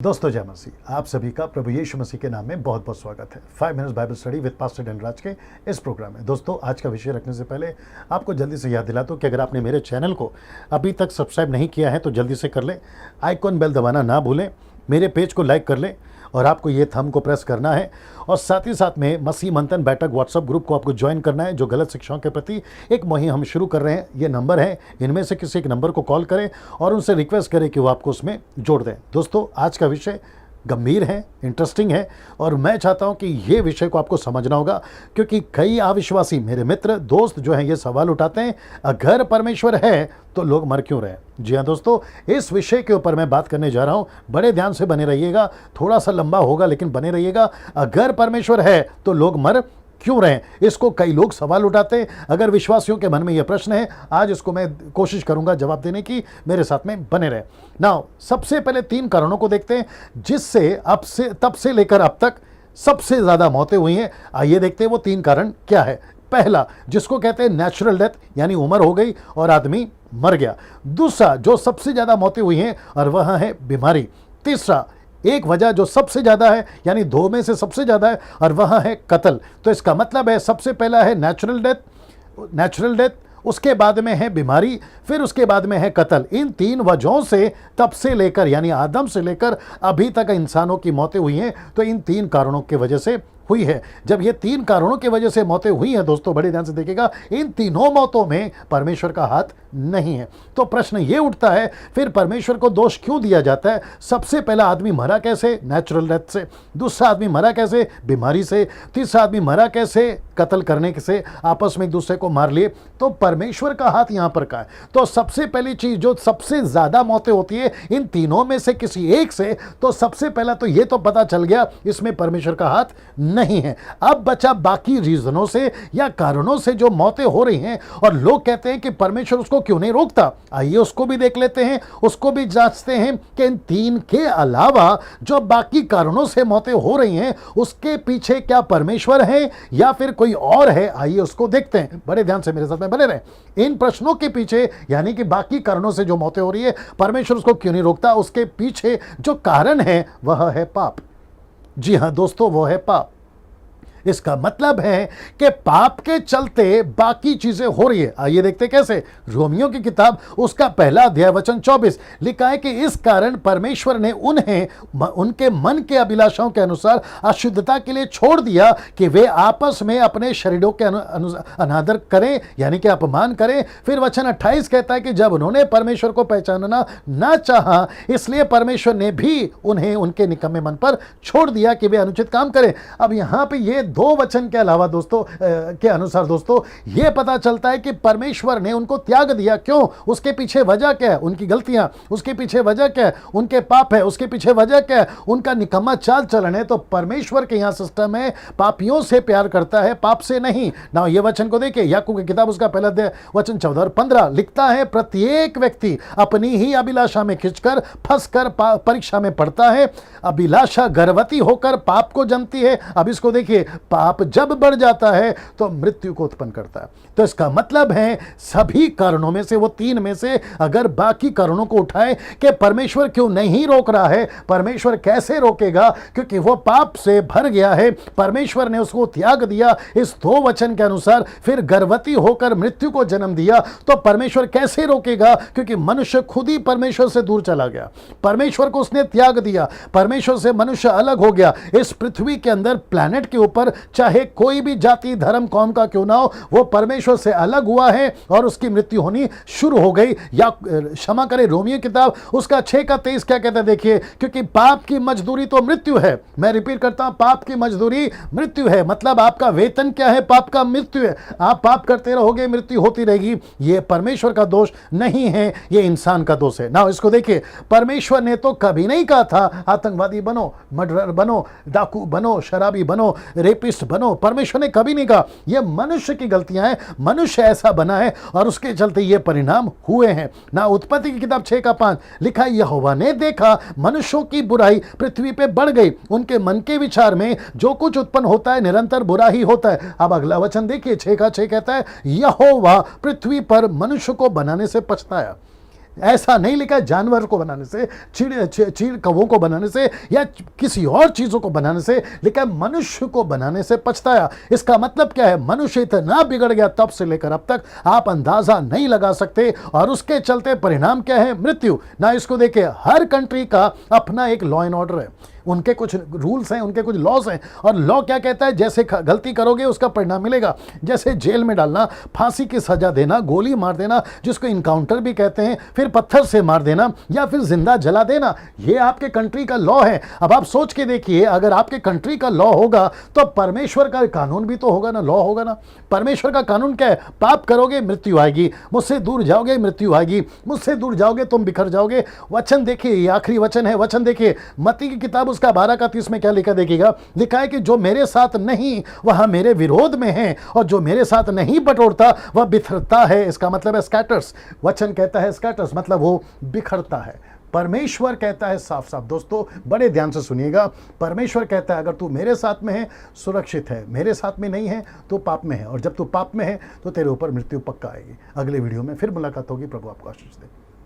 दोस्तों जय मसीह, आप सभी का प्रभु यीशु मसीह के नाम में बहुत बहुत स्वागत है 5 minutes Bible study with pastor Dhanraj के इस प्रोग्राम में। दोस्तों आज का विषय रखने से पहले आपको जल्दी से याद दिलाता हूं कि अगर आपने मेरे चैनल को अभी तक सब्सक्राइब नहीं किया है तो जल्दी से कर लें, आइकॉन बेल दबाना ना भूलें, मेरे पेज को लाइक कर लें और आपको ये थंब को प्रेस करना है और साथ ही साथ में मसीह मंथन बैठक व्हाट्सएप ग्रुप को आपको ज्वाइन करना है। जो गलत शिक्षाओं के प्रति एक मुहिम हम शुरू कर रहे हैं, ये नंबर है, इनमें से किसी एक नंबर को कॉल करें और उनसे रिक्वेस्ट करें कि वो आपको उसमें जोड़ दें। दोस्तों आज का विषय गंभीर है, इंटरेस्टिंग है और मैं चाहता हूं कि ये विषय को आपको समझना होगा, क्योंकि कई अविश्वासी मेरे मित्र दोस्त जो हैं ये सवाल उठाते हैं, अगर परमेश्वर है तो लोग मर क्यों रहे। जी हाँ दोस्तों, इस विषय के ऊपर मैं बात करने जा रहा हूं, बड़े ध्यान से बने रहिएगा, थोड़ा सा लंबा होगा लेकिन बने रहिएगा। अगर परमेश्वर है तो लोग मर क्यों रहे, इसको कई लोग सवाल उठाते हैं। अगर विश्वासियों के मन में यह प्रश्न है, आज इसको मैं कोशिश करूंगा जवाब देने की, मेरे साथ में बने रहे। नाउ सबसे पहले 3 कारणों को देखते हैं जिससे तब से लेकर अब तक सबसे ज्यादा मौतें हुई हैं। आइए देखते हैं वो 3 कारण क्या है। पहला, जिसको कहते हैं नेचुरल डेथ, यानी उम्र हो गई और आदमी मर गया। दूसरा, जो सबसे ज्यादा मौतें हुई हैं और वह है बीमारी। तीसरा, एक वजह जो सबसे ज्यादा है, यानी 2 में से सबसे ज्यादा है, और वह है कत्ल। तो इसका मतलब है सबसे पहला है नेचुरल डेथ, उसके बाद में है बीमारी, फिर उसके बाद में है कत्ल। इन 3 वजहों से तब से लेकर यानी आदम से लेकर अभी तक इंसानों की मौतें हुई हैं। तो इन 3 कारणों की वजह से हुई है। जब ये 3 कारणों की वजह से मौतें हुई हैं दोस्तों, बड़े ध्यान से देखिएगा, इन तीनों मौतों में परमेश्वर का हाथ नहीं है। तो प्रश्न ये उठता है, फिर परमेश्वर को दोष क्यों दिया जाता है? सबसे पहला आदमी मरा कैसे? नेचुरल डेथ से। दूसरा आदमी मरा कैसे? बीमारी से। तीसरा आदमी मरा कैसे? कत्ल करने से, आपस में एक दूसरे को मार लिए। तो परमेश्वर का हाथ यहां पर का है। तो सबसे पहली चीज जो सबसे ज्यादा मौतें होती है इन तीनों में से किसी एक से, तो सबसे पहला तो ये तो पता चल गया इसमें परमेश्वर का हाथ नहीं है। अब बचा बाकी रीजनों से या कारणों से जो मौतें हो रही हैं, और लोग कहते हैं कि परमेश्वर उसको क्यों नहीं रोकता। आइए उसको भी देख लेते हैं, उसको भी जांचते हैं कि इन 3 के अलावा जो बाकी कारणों से मौतें हो रही हैं उसके पीछे क्या परमेश्वर है या फिर कोई और है। आइए उसको देखते हैं, बड़े ध्यान से मेरे साथ में बने रहें। इन प्रश्नों के पीछे यानी कि बाकी कारणों से जो मौतें हो रही है, परमेश्वर उसको क्यों नहीं रोकता, उसके पीछे जो कारण है वह है पाप। जी हां दोस्तों, वो है पाप। इसका मतलब है कि पाप के चलते बाकी चीजें हो रही है। आइए देखते कैसे। रोमियो की किताब उसका पहला अध्याय वचन 24 लिखा है कि इस कारण परमेश्वर ने उन्हें उनके मन के अभिलाषाओं के अनुसार अशुद्धता के लिए छोड़ दिया कि वे आपस में अपने शरीरों के अनादर करें, यानी कि अपमान करें। फिर वचन 28 कहता है कि जब उन्होंने परमेश्वर को पहचानना ना चाहा, इसलिए परमेश्वर ने भी उन्हें उनके निकम्मे मन पर छोड़ दिया कि वे अनुचित काम करें। अब यहां पे ये 2 वचन के अलावा दोस्तों के अनुसार दोस्तों यह पता चलता है कि परमेश्वर ने उनको त्याग दिया। क्यों? उसके पीछे वजह क्या है? उनकी गलतियां। उसके पीछे वजह क्या है? उनके पाप है। उसके पीछे वजह क्या है? उनका निकम्मा चाल चलन है। तो परमेश्वर के यहां सिस्टम है, पापियों से प्यार करता है, पाप से नहीं। ना ये वचन को देखिए, याकूब की किताब उसका पहला अध्याय वचन 14 और 15 लिखता है, प्रत्येक व्यक्ति अपनी ही अभिलाषा में खिंचकर फंसकर परीक्षा में पड़ता है। अभिलाषा गर्भवती होकर पाप को जन्मती है। अब इसको देखिए, पाप जब बढ़ जाता है तो मृत्यु को उत्पन्न करता है। तो इसका मतलब है सभी कारणों में से, वो 3 में से अगर बाकी कारणों को उठाए कि परमेश्वर क्यों नहीं रोक रहा है, परमेश्वर कैसे रोकेगा, क्योंकि वो पाप से भर गया है, परमेश्वर ने उसको त्याग दिया इस 2 वचन के अनुसार, फिर गर्भवती होकर मृत्यु को जन्म दिया, तो परमेश्वर कैसे रोकेगा? क्योंकि मनुष्य खुद ही परमेश्वर से दूर चला गया, परमेश्वर को उसने त्याग दिया, परमेश्वर से मनुष्य अलग हो गया। इस पृथ्वी के अंदर, प्लैनेट के ऊपर, चाहे कोई भी जाति धर्म कौम का क्यों ना हो, वो परमेश्वर से अलग हुआ है और उसकी मृत्यु होनी शुरू हो गई। या क्षमा करें, रोमियो किताब उसका 6 का 23 क्या कहता है देखिए, क्योंकि पाप की मजदूरी तो मृत्यु है। मैं रिपीट करता हूं, पाप की मजदूरी मृत्यु है। मतलब आपका वेतन क्या है? पाप का मृत्यु है। आप पाप करते रहोगे, मृत्यु होती रहेगी। यह परमेश्वर का दोष नहीं है, यह इंसान का दोष है। ना इसको देखिए, परमेश्वर ने तो कभी नहीं कहा था आतंकवादी बनो, मर्डरर बनो, डाकू बनो, शराबी बनो, रेपिस्ट बनो। परमेश्वर ने कभी नहीं कहा। यह मनुष्य की गलतियां हैं, मनुष्य ऐसा बना है और उसके चलते ये परिणाम हुए हैं। ना उत्पत्ति की किताब 6 का 5 लिखा, यहोवा ने देखा मनुष्यों की बुराई पृथ्वी पे बढ़ गई, उनके मन के विचार में जो कुछ उत्पन्न होता है निरंतर बुरा ही होता है। अब अगला वचन देखिए, 6 का 6 कहता है, यहोवा पृथ्वी पर मनुष्य को बनाने से पछताया। ऐसा नहीं लिखा है जानवर को बनाने से, चीड़ कौवों को बनाने से या किसी और चीज़ों को बनाने से, लिखा है मनुष्य को बनाने से पछताया। इसका मतलब क्या है? मनुष्य इतना बिगड़ गया तब से लेकर अब तक, आप अंदाजा नहीं लगा सकते। और उसके चलते परिणाम क्या है? मृत्यु। ना इसको देखिए, हर कंट्री का अपना एक लॉ एंड ऑर्डर है, उनके कुछ रूल्स हैं, उनके कुछ लॉज हैं। और लॉ क्या कहता है? जैसे गलती करोगे उसका परिणाम मिलेगा। जैसे जेल में डालना, फांसी की सजा देना, गोली मार देना जिसको इनकाउंटर भी कहते हैं, फिर पत्थर से मार देना या फिर जिंदा जला देना, ये आपके कंट्री का लॉ है। अब आप सोच के देखिए, अगर आपके कंट्री का लॉ होगा तो परमेश्वर का कानून भी तो होगा ना, लॉ होगा ना। परमेश्वर का कानून क्या है? पाप करोगे मृत्यु आएगी, मुझसे दूर जाओगे मृत्यु आएगी, मुझसे दूर जाओगे तुम बिखर जाओगे। वचन देखिए, ये आखिरी वचन है, वचन देखिए मत्ती की किताब उसका 12:30 में क्या लिखा देखिएगा, लिखा है कि जो मेरे साथ नहीं वह मेरे विरोध में है, और जो मेरे साथ नहीं बटोरता वह बिखरता है। इसका मतलब है स्कैटर्स। वचन कहता है स्कैटर्स, मतलब वो बिखरता है। परमेश्वर कहता है साफ साफ, दोस्तों बड़े ध्यान से सुनिएगा, परमेश्वर कहता है अगर तू मेरे साथ में है सुरक्षित है, मेरे साथ में नहीं है तो पाप में है, और जब तू पाप में है तो तेरे ऊपर मृत्यु पक्का आएगी। अगले वीडियो में फिर मुलाकात होगी। प्रभु आपको आशीष दे।